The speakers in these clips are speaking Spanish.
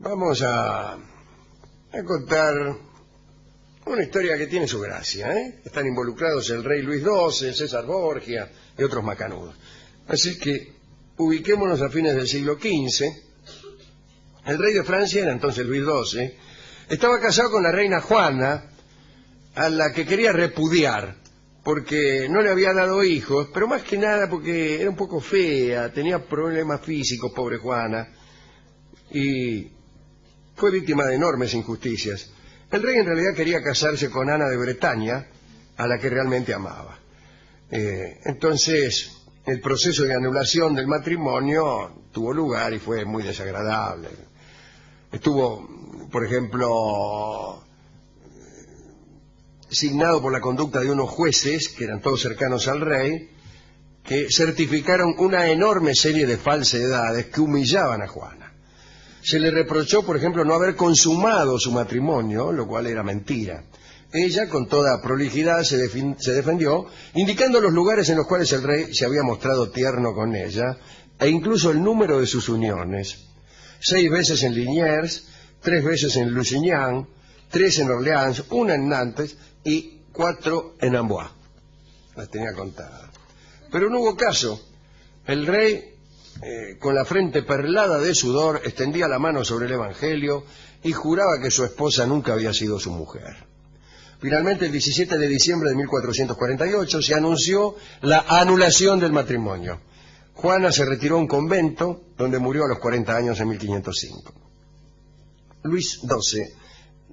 Vamos a contar una historia que tiene su gracia, ¿eh? Están involucrados el rey Luis XII, César Borgia y otros macanudos. Así que ubiquémonos a fines del siglo XV. El rey de Francia era entonces Luis XII. Estaba casado con la reina Juana, a la que quería repudiar, porque no le había dado hijos, pero más que nada porque era un poco fea, tenía problemas físicos, pobre Juana, y fue víctima de enormes injusticias. El rey en realidad quería casarse con Ana de Bretaña, a la que realmente amaba. Entonces, el proceso de anulación del matrimonio tuvo lugar y fue muy desagradable. Estuvo, por ejemplo, signado por la conducta de unos jueces, que eran todos cercanos al rey, que certificaron una enorme serie de falsedades que humillaban a Juana. Se le reprochó, por ejemplo, no haber consumado su matrimonio, lo cual era mentira. Ella, con toda prolijidad, se defendió, indicando los lugares en los cuales el rey se había mostrado tierno con ella, e incluso el número de sus uniones. 6 veces en Liniers, 3 veces en Lusignan, 3 en Orleans, 1 en Nantes y 4 en Amboise. Las tenía contadas. Pero no hubo caso. El rey, con la frente perlada de sudor, extendía la mano sobre el Evangelio y juraba que su esposa nunca había sido su mujer. Finalmente, el 17 de diciembre de 1448, se anunció la anulación del matrimonio. Juana se retiró a un convento, donde murió a los 40 años en 1505. Luis XII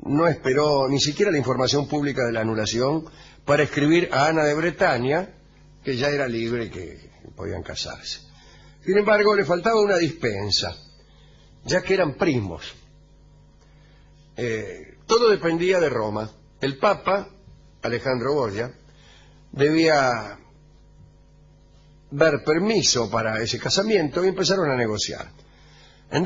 no esperó ni siquiera la información pública de la anulación para escribir a Ana de Bretaña, que ya era libre y que podían casarse. Sin embargo, le faltaba una dispensa, ya que eran primos. Todo dependía de Roma. El Papa, Alejandro Borgia, debía dar permiso para ese casamiento y empezaron a negociar. En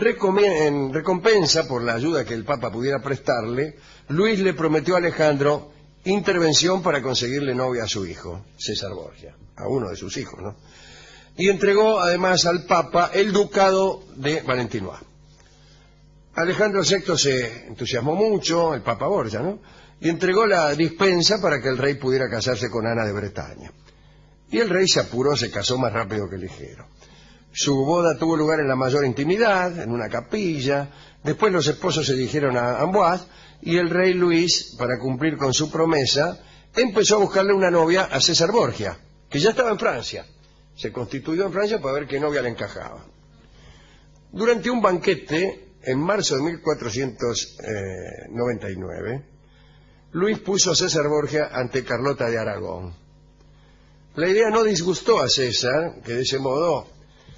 recompensa por la ayuda que el Papa pudiera prestarle, Luis le prometió a Alejandro intervención para conseguirle novia a su hijo, César Borgia, a uno de sus hijos, ¿no? Y entregó además al Papa el ducado de Valentinois. Alejandro VI se entusiasmó mucho, el Papa Borgia, ¿no? Y entregó la dispensa para que el rey pudiera casarse con Ana de Bretaña. Y el rey se apuró, se casó más rápido que ligero. Su boda tuvo lugar en la mayor intimidad, en una capilla. Después los esposos se dirigieron a Amboise y el rey Luis, para cumplir con su promesa, empezó a buscarle una novia a César Borgia, que ya estaba en Francia. Se constituyó en Francia para ver qué novia le encajaba. Durante un banquete, en marzo de 1499, Luis puso a César Borgia ante Carlota de Aragón. La idea no disgustó a César, que de ese modo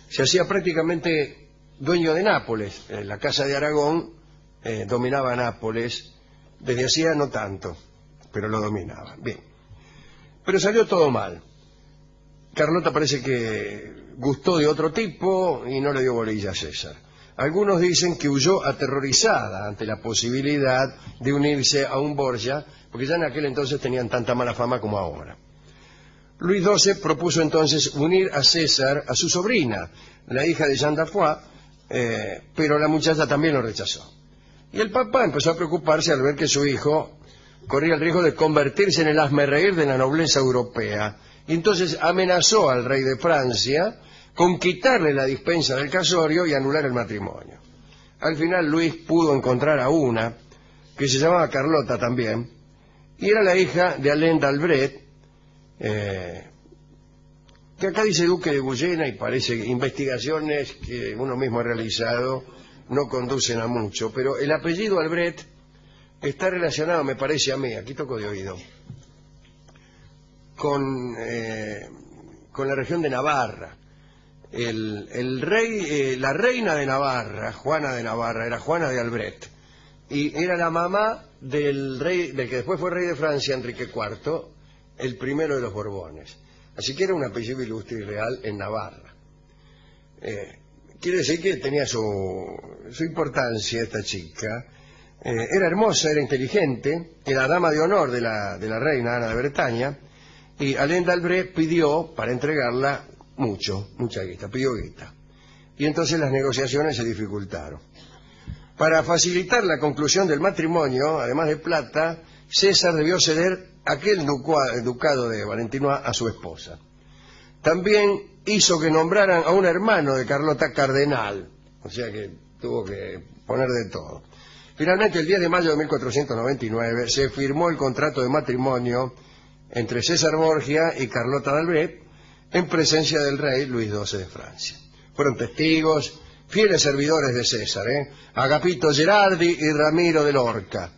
se hacía prácticamente dueño de Nápoles. La Casa de Aragón dominaba Nápoles desde hacía no tanto, pero lo dominaba. Bien. Pero salió todo mal. Carlota parece que gustó de otro tipo y no le dio bolilla a César. Algunos dicen que huyó aterrorizada ante la posibilidad de unirse a un Borgia, porque ya en aquel entonces tenían tanta mala fama como ahora. Luis XII propuso entonces unir a César a su sobrina, la hija de Jean d'Artois, pero la muchacha también lo rechazó. Y el Papa empezó a preocuparse al ver que su hijo corría el riesgo de convertirse en el hazmerreír de la nobleza europea. Y entonces amenazó al rey de Francia con quitarle la dispensa del casorio y anular el matrimonio. Al final Luis pudo encontrar a una, que se llamaba Carlota también, y era la hija de Alain d'Albret, que acá dice duque de Guyena, y parece que investigaciones que uno mismo ha realizado no conducen a mucho, pero el apellido Albret está relacionado, me parece a mí, aquí toco de oído, con la región de Navarra. El rey, la reina de Navarra, Juana de Navarra, era Juana de Albret, y era la mamá del rey, del que después fue rey de Francia, Enrique IV, el primero de los Borbones. Así que era un apellido ilustre y real en Navarra. Quiere decir que tenía su importancia esta chica. Era hermosa, era inteligente, era dama de honor de la reina Ana de Bretaña, y Alain d'Albret pidió para entregarla mucha guita, pidió guita. Y entonces las negociaciones se dificultaron. Para facilitar la conclusión del matrimonio, además de plata, César debió ceder aquel ducado de Valentinois a su esposa. También hizo que nombraran a un hermano de Carlota cardenal, o sea que tuvo que poner de todo. Finalmente, el 10 de mayo de 1499, se firmó el contrato de matrimonio entre César Borgia y Carlota d'Albret en presencia del rey Luis XII de Francia. Fueron testigos, fieles servidores de César, Agapito Gerardi y Ramiro de Lorca.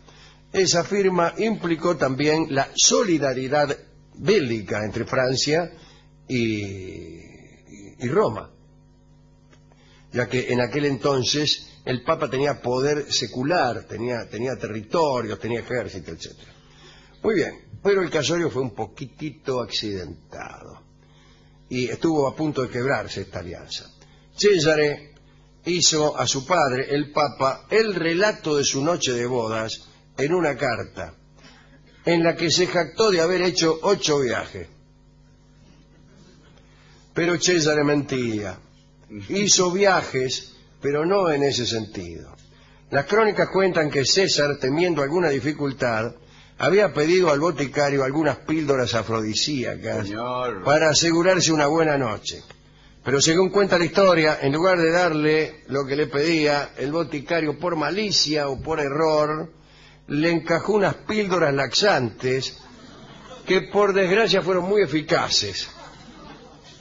Esa firma implicó también la solidaridad bélica entre Francia y Roma, ya que en aquel entonces el Papa tenía poder secular, tenía territorios, tenía ejército, etc. Muy bien, pero el casorio fue un poquitito accidentado y estuvo a punto de quebrarse esta alianza. Cesare hizo a su padre, el Papa, el relato de su noche de bodas en una carta en la que se jactó de haber hecho 8 viajes. Pero Cesare mentía. Hizo viajes, pero no en ese sentido. Las crónicas cuentan que César, temiendo alguna dificultad, había pedido al boticario algunas píldoras afrodisíacas para asegurarse una buena noche. Pero según cuenta la historia, en lugar de darle lo que le pedía, el boticario, por malicia o por error, le encajó unas píldoras laxantes que por desgracia fueron muy eficaces.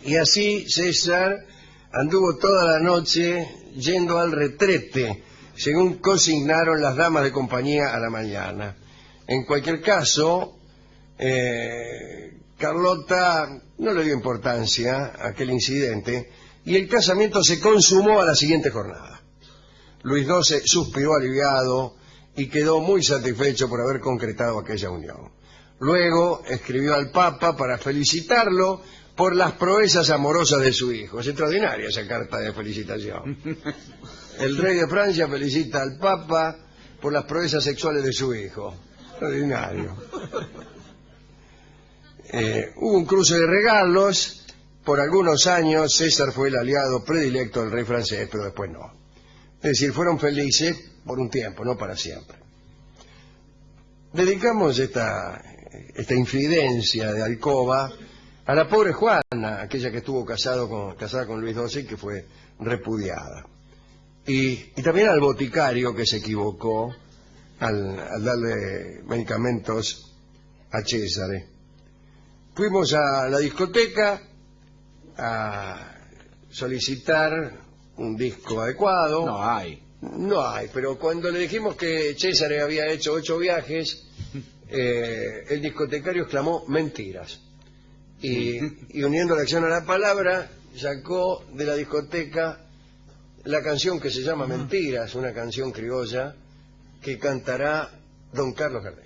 Y así César anduvo toda la noche yendo al retrete, según consignaron las damas de compañía a la mañana. En cualquier caso, Carlota no le dio importancia a aquel incidente y el casamiento se consumó a la siguiente jornada. Luis XII suspiró aliviado y quedó muy satisfecho por haber concretado aquella unión. Luego escribió al Papa para felicitarlo por las proezas amorosas de su hijo. Es extraordinaria esa carta de felicitación. El rey de Francia felicita al Papa por las proezas sexuales de su hijo. Extraordinario. Hubo un cruce de regalos. Por algunos años César fue el aliado predilecto del rey francés, pero después no. Es decir, fueron felices por un tiempo, no para siempre. Dedicamos esta infidencia de alcoba a la pobre Juana, aquella que estuvo casada con Luis XII y que fue repudiada. Y también al boticario que se equivocó al darle medicamentos a Cesare. Fuimos a la discoteca a solicitar un disco adecuado. No hay, pero cuando le dijimos que Cesare había hecho 8 viajes, el discotecario exclamó mentiras. Y uniendo la acción a la palabra, sacó de la discoteca la canción que se llama Mentiras, una canción criolla que cantará don Carlos Gardel.